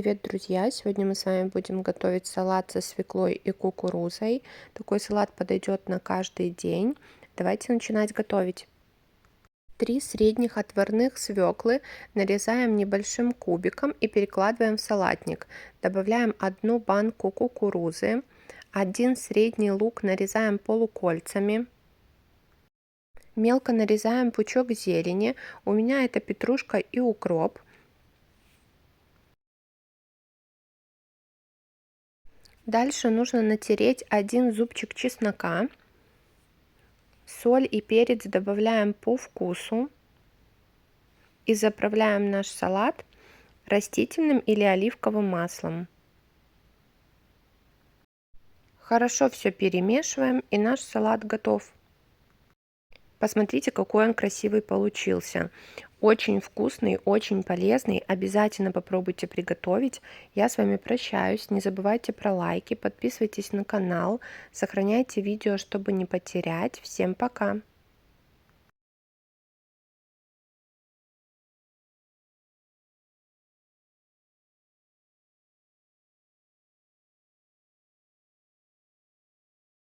привет, друзья! Сегодня мы с вами будем готовить салат со свеклой и кукурузой. Такой салат подойдет на каждый день. Давайте начинать готовить. 3 средних отварных свеклы нарезаем небольшим кубиком и перекладываем в салатник. Добавляем 1 банку кукурузы, 1 средний лук нарезаем полукольцами. Мелко нарезаем пучок зелени. У меня это петрушка и укроп. Дальше нужно натереть 1 зубчик чеснока. Соль и перец добавляем по вкусу. И заправляем наш салат растительным или оливковым маслом. Хорошо все перемешиваем, и наш салат готов. Посмотрите, какой он красивый получился. Очень вкусный, очень полезный. Обязательно попробуйте приготовить. Я с вами прощаюсь. Не забывайте про лайки, подписывайтесь на канал, сохраняйте видео, чтобы не потерять. Всем пока!